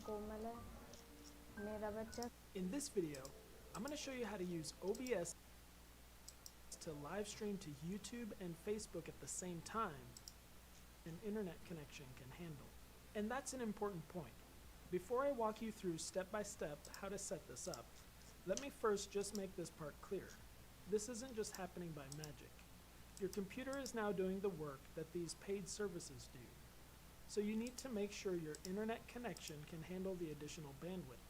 कोमल है मेरा बच्चा. In this video, I'm going to show you how to use OBS to live stream to YouTube and Facebook at the same time an internet connection can handle. And that's an important point. Before I walk you through step by step how to set this up, let me first just make this part clear. This isn't just happening by magic. Your computer is now doing the work that these paid services do. So you need to make sure your internet connection can handle the additional bandwidth.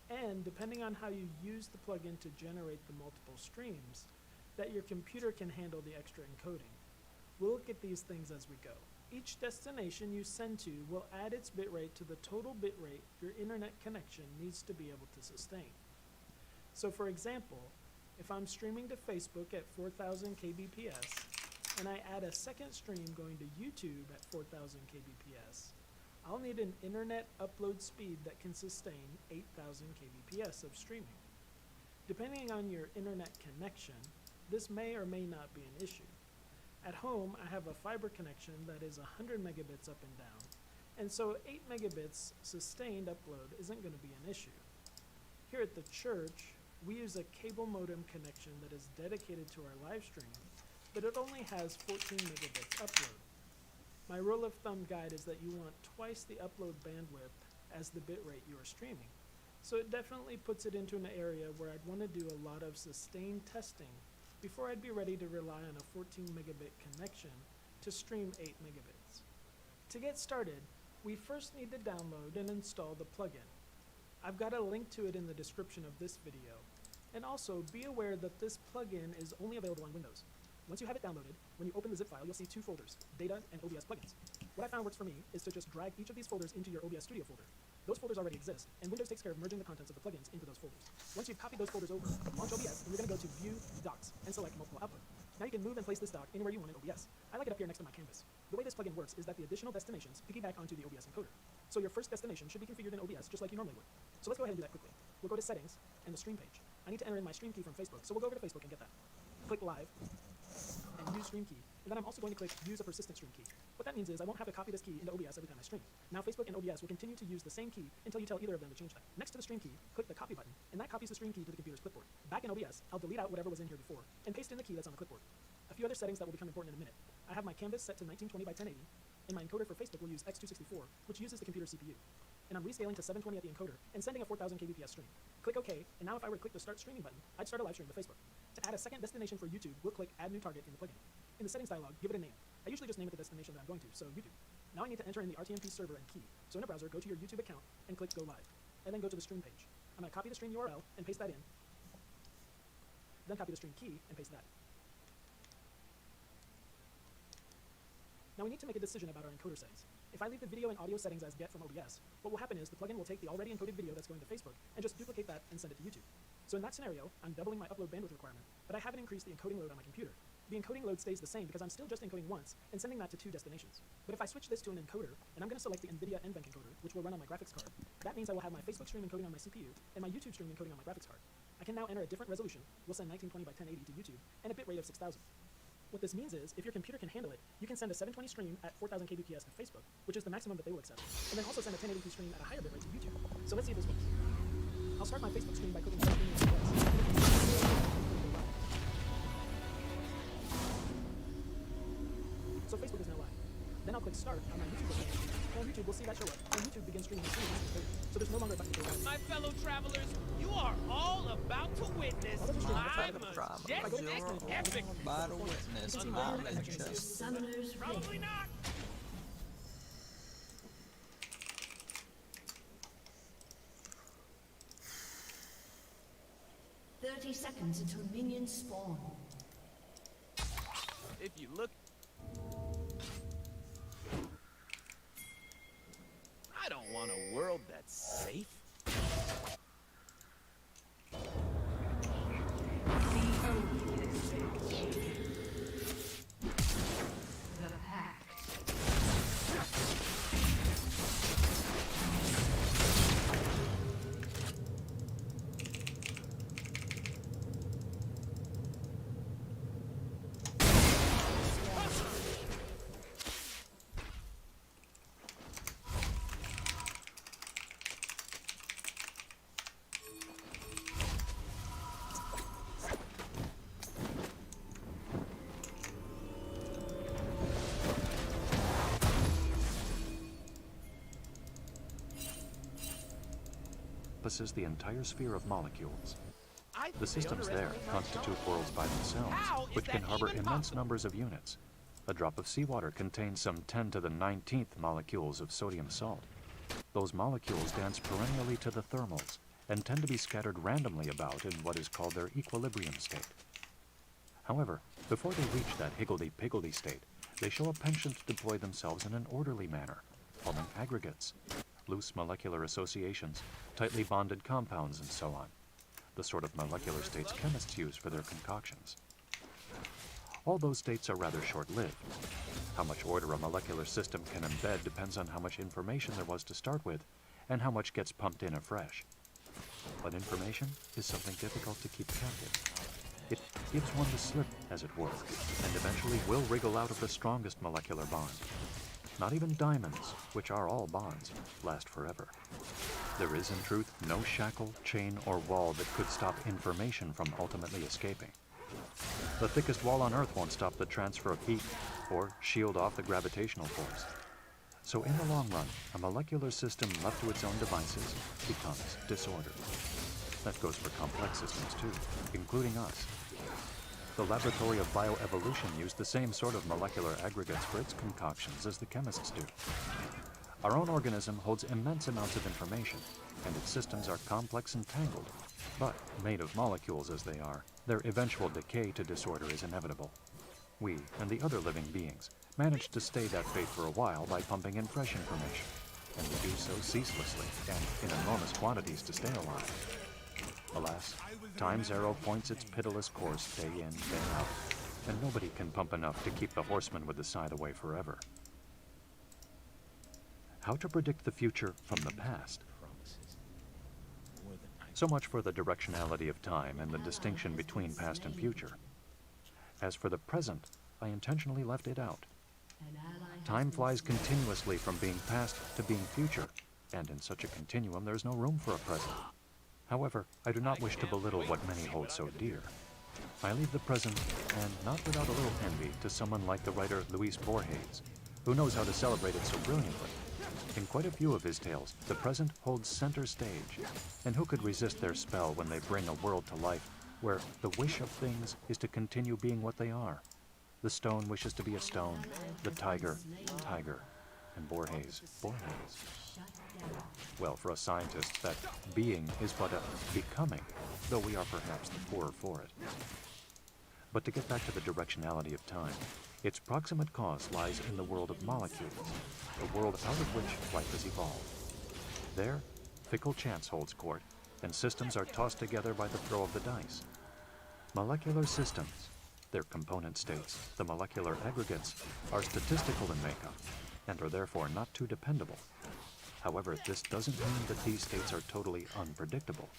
And depending on how you use the plugin to generate the multiple streams, that your computer can handle the extra encoding. We'll look at these things as we go. Each destination you send to will add its bitrate to the total bitrate your internet connection needs to be able to sustain. So for example, if I'm streaming to Facebook at 4000 kbps, and I add a second stream going to YouTube at 4000 kbps, I'll need an internet upload speed that can sustain 8000 kbps of streaming. Depending on your internet connection, this may or may not be an issue. At home, I have a fiber connection that is 100 megabits up and down, and so 8 megabits sustained upload isn't going to be an issue. Here at the church, we use a cable modem connection that is dedicated to our live stream, but it only has 14 megabits upload. My rule of thumb guide is that you want twice the upload bandwidth as the bitrate you are streaming. So it definitely puts it into an area where I'd want to do a lot of sustained testing before I'd be ready to rely on a 14 megabit connection to stream 8 megabits. To get started, we first need to download and install the plugin. I've got a link to it in the description of this video. And also be aware that this plugin is only available on Windows. Once you have it downloaded, when you open the zip file, you'll see two folders, Data and OBS Plugins. What I found works for me is to just drag each of these folders into your OBS Studio folder. Those folders already exist, and Windows takes care of merging the contents of the plugins into those folders. Once you've copied those folders over, launch OBS, and you're going to go to View, Docs, and select Multiple Output. Now you can move and place this doc anywhere you want in OBS. I like it up here next to my canvas. The way this plugin works is that the additional destinations piggyback onto the OBS encoder. So your first destination should be configured in OBS just like you normally would. So let's go ahead and do that quickly. We'll go to Settings, and the Stream page. I need to enter in my stream key from Facebook, so we'll go over to Facebook and get that. Click Live, and Use Stream Key, and then I'm also going to click Use a Persistent Stream Key. What that means is I won't have to copy this key into OBS every time I stream. Now Facebook and OBS will continue to use the same key until you tell either of them to change that. Next to the stream key, click the copy button, and that copies the stream key to the computer's clipboard. Back in OBS, I'll delete out whatever was in here before, and paste in the key that's on the clipboard. A few other settings that will become important in a minute. I have my canvas set to 1920 by 1080, and my encoder for Facebook will use X264, which uses the computer's CPU. And I'm rescaling to 720 at the encoder, and sending a 4000 kbps stream. Click OK, and now if I were to click the Start Streaming button, I'd start a live stream to Facebook. To add a second destination for YouTube, we'll click Add New Target in the plugin. In the settings dialog, give it a name. I usually just name it the destination that I'm going to, so YouTube. Now I need to enter in the RTMP server and key. So in a browser, go to your YouTube account and click Go Live, and then go to the stream page. I'm going to copy the stream URL and paste that in, then copy the stream key and paste that. Now we need to make a decision about our encoder settings. If I leave the video and audio settings as get from OBS, what will happen is the plugin will take the already encoded video that's going to Facebook and just duplicate that and send it to YouTube. So in that scenario, I'm doubling my upload bandwidth requirement, but I haven't increased the encoding load on my computer. The encoding load stays the same because I'm still just encoding once and sending that to two destinations. But if I switch this to an encoder, and I'm going to select the NVIDIA NVENC encoder, which will run on my graphics card, that means I will have my Facebook stream encoding on my CPU and my YouTube stream encoding on my graphics card. I can now enter a different resolution. We'll send 1920 by 1080 to YouTube and a bitrate of 6000. What this means is, if your computer can handle it, you can send a 720 stream at 4000 kbps to Facebook, which is the maximum that they will accept, and then also send a 1080p stream at a higher bitrate to YouTube. So let's see if this works. I'll start my Facebook stream by clicking Start Streaming in OBS. So Facebook is now live. Then I'll click Start on my YouTube account, and on YouTube we'll see that show up, and YouTube begins streaming as soon as it's encoded. So there's no longer a button to go live. My fellow travelers, you are all about to witness my majestic epic. By the witness, knowledge. Summoners Probably not. ready. 30 seconds until minions spawn. If you look, I don't want a world that's safe. The Pact. encompasses the entire sphere of molecules. I The systems there constitute worlds by themselves, How is which can that harbor even immense possible? numbers of units. A drop of seawater contains some 10 to the 19th molecules of sodium salt. Those molecules dance perennially to the thermals and tend to be scattered randomly about in what is called their equilibrium state. However, before they reach that higgledy-piggledy state, they show a penchant to deploy themselves in an orderly manner, forming aggregates, loose molecular associations, tightly bonded compounds, and so on, the sort of molecular states chemists use for their concoctions. All those states are rather short-lived. How much order a molecular system can embed depends on how much information there was to start with and how much gets pumped in afresh. But information is something difficult to keep captive. It gives one the slip, as it were, and eventually will wriggle out of the strongest molecular bond. Not even diamonds, which are all bonds, last forever. There is, in truth, no shackle, chain, or wall that could stop information from ultimately escaping. The thickest wall on Earth won't stop the transfer of heat or shield off the gravitational force. So in the long run, a molecular system left to its own devices becomes disordered. That goes for complex systems too, including us. The laboratory of bioevolution used the same sort of molecular aggregates for its concoctions as the chemists do. Our own organism holds immense amounts of information, and its systems are complex and tangled. But, made of molecules as they are, their eventual decay to disorder is inevitable. We, and the other living beings, manage to stay that fate for a while by pumping in fresh information, and we do so ceaselessly and in enormous quantities to stay alive. Alas, time's arrow points its pitiless course day in, day out, and nobody can pump enough to keep the horseman with the scythe away forever. How to predict the future from the past? So much for the directionality of time and the distinction between past and future. As for the present, I intentionally left it out. Time flies continuously from being past to being future, and in such a continuum there is no room for a present. However, I do not wish to belittle what many hold so dear. I leave the present, and not without a little envy, to someone like the writer Luis Borges, who knows how to celebrate it so brilliantly. In quite a few of his tales, the present holds center stage, and who could resist their spell when they bring a world to life where the wish of things is to continue being what they are? The stone wishes to be a stone, the tiger, tiger, and Borges, Borges. Well, for us scientists, that being is but a becoming, though we are perhaps the poorer for it. But to get back to the directionality of time, its proximate cause lies in the world of molecules, the world out of which life has evolved. There, fickle chance holds court, and systems are tossed together by the throw of the dice. Molecular systems, their component states, the molecular aggregates, are statistical in makeup, and are therefore not too dependable. However, this doesn't mean that these states are totally unpredictable.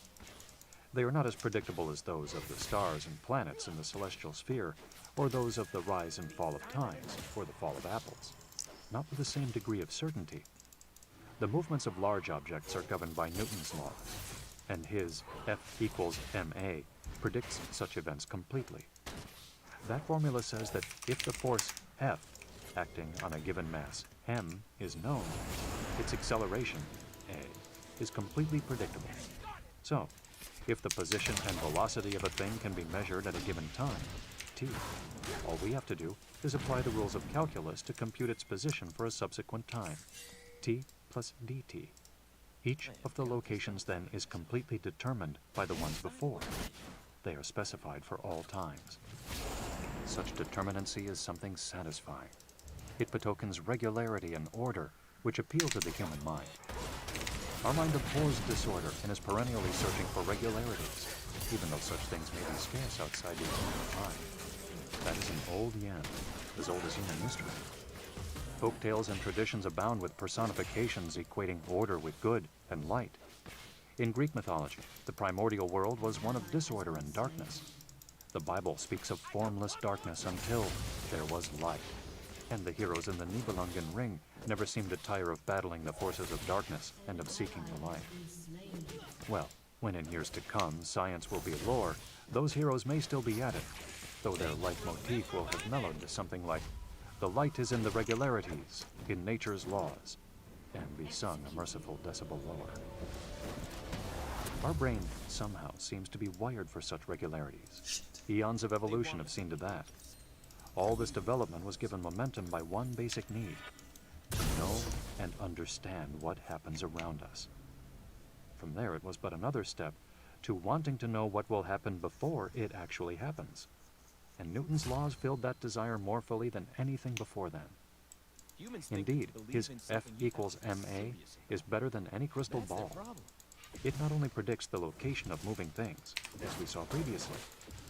They are not as predictable as those of the stars and planets in the celestial sphere, or those of the rise and fall of times, or the fall of apples. Not with the same degree of certainty. The movements of large objects are governed by Newton's law, and his F equals ma predicts such events completely. That formula says that if the force F, acting on a given mass m, is known, its acceleration, a, is completely predictable. So, if the position and velocity of a thing can be measured at a given time, t, all we have to do is apply the rules of calculus to compute its position for a subsequent time, t plus dt. Each of the locations then is completely determined by the ones before. They are specified for all times. Such determinacy is something satisfying. It betokens regularity and order, which appeal to the human mind. Our mind abhors disorder and is perennially searching for regularities, even though such things may be scarce outside the human mind. That is an old yen, as old as human history. Folktales and traditions abound with personifications equating order with good and light. In Greek mythology, the primordial world was one of disorder and darkness. The Bible speaks of formless darkness until there was light. And the heroes in the Nibelungen Ring never seem to tire of battling the forces of darkness and of seeking the light. Well, when in years to come science will be lore, those heroes may still be at it, though their leitmotif will have mellowed to something like, "The light is in the regularities, in nature's laws," and be sung a merciful decibel lower. Our brain somehow seems to be wired for such regularities. Eons of evolution have seen to that. All this development was given momentum by one basic need: to know and understand what happens around us. From there, it was but another step to wanting to know what will happen before it actually happens. And Newton's laws filled that desire more fully than anything before then. Indeed, his F equals ma is better than any crystal ball. It not only predicts the location of moving things, as we saw previously,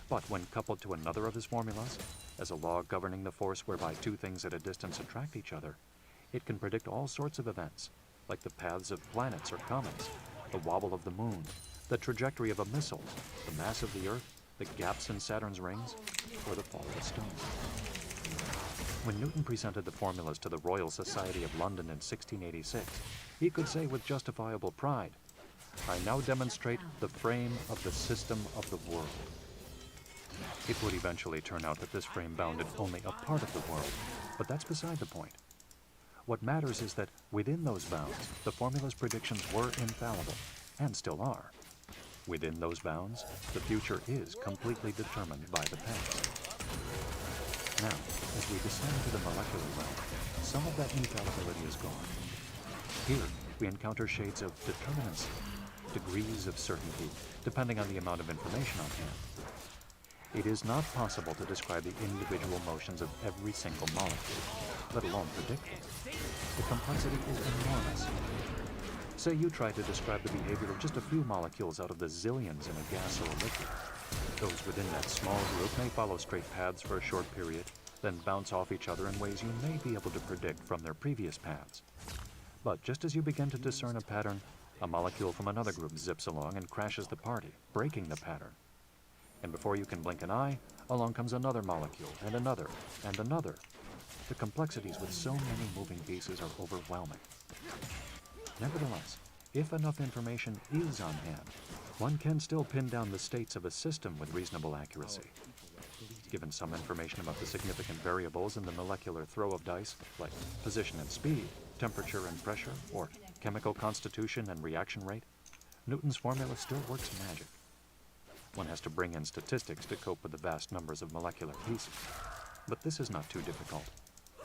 but when coupled to another of his formulas, as a law governing the force whereby two things at a distance attract each other, it can predict all sorts of events, like the paths of planets or comets, the wobble of the moon, the trajectory of a missile, the mass of the Earth, the gaps in Saturn's rings, or the fall of a stone. When Newton presented the formulas to the Royal Society of London in 1686, he could say with justifiable pride, "I now demonstrate the frame of the system of the world." It would eventually turn out that this frame bounded only a part of the world, but that's beside the point. What matters is that within those bounds, the formula's predictions were infallible, and still are. Within those bounds, the future is completely determined by the past. Now, as we descend to the molecular realm, some of that infallibility is gone. Here, we encounter shades of determinacy, degrees of certainty, depending on the amount of information on hand. It is not possible to describe the individual motions of every single molecule, let alone predict them. The complexity is enormous. Say you try to describe the behavior of just a few molecules out of the zillions in a gas or a liquid. Those within that small group may follow straight paths for a short period, then bounce off each other in ways you may be able to predict from their previous paths. But just as you begin to discern a pattern, a molecule from another group zips along and crashes the party, breaking the pattern. And before you can blink an eye, along comes another molecule, and another, and another. The complexities with so many moving pieces are overwhelming. Nevertheless, if enough information is on hand, one can still pin down the states of a system with reasonable accuracy. Given some information about the significant variables in the molecular throw of dice, like position and speed, temperature and pressure, or chemical constitution and reaction rate, Newton's formula still works magic. One has to bring in statistics to cope with the vast numbers of molecular pieces. But this is not too difficult.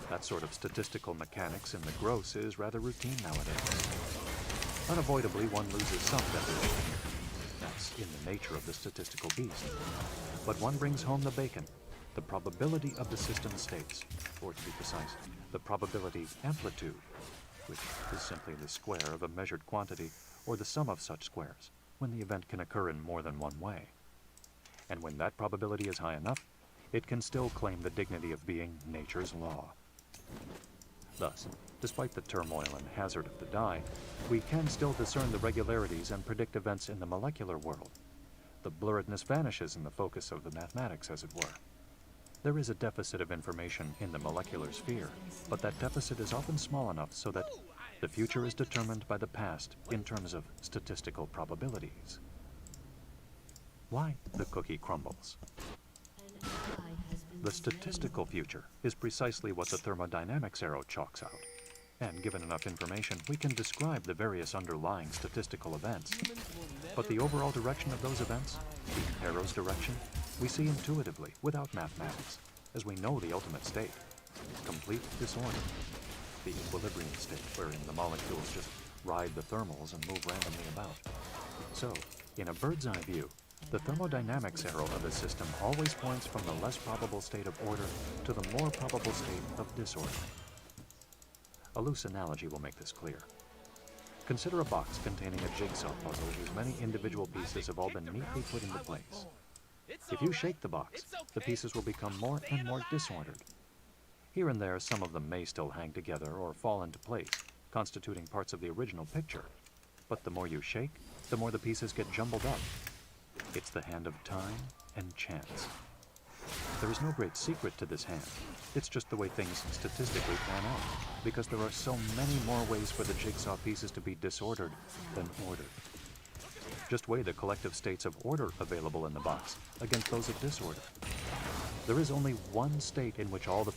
That sort of statistical mechanics in the gross is rather routine nowadays. Unavoidably, one loses some definition. That's in the nature of the statistical beast. But one brings home the bacon, the probability of the system states, or to be precise, the probability amplitude, which is simply the square of a measured quantity or the sum of such squares, when the event can occur in more than one way. And when that probability is high enough, it can still claim the dignity of being nature's law. Thus, despite the turmoil and hazard of the die, we can still discern the regularities and predict events in the molecular world. The blurredness vanishes in the focus of the mathematics, as it were. There is a deficit of information in the molecular sphere, but that deficit is often small enough so that the future is determined by the past in terms of statistical probabilities. Why the cookie crumbles? The statistical future is precisely what the thermodynamics arrow chalks out. And given enough information, we can describe the various underlying statistical events. But the overall direction of those events, the arrow's direction, we see intuitively, without mathematics, as we know the ultimate state: complete disorder. The equilibrium state, wherein the molecules just ride the thermals and move randomly about. So, in a bird's eye view, the thermodynamics arrow of a system always points from the less probable state of order to the more probable state of disorder. A loose analogy will make this clear. Consider a box containing a jigsaw puzzle whose many individual pieces have all been neatly put into place. If you shake the box, the pieces will become more and more disordered. Here and there, some of them may still hang together or fall into place, constituting parts of the original picture. But the more you shake, the more the pieces get jumbled up. It's the hand of time and chance. There is no great secret to this hand. It's just the way things statistically plan out, because there are so many more ways for the jigsaw pieces to be disordered than ordered. Just weigh the collective states of order available in the box against those of disorder. There is only one state in which all the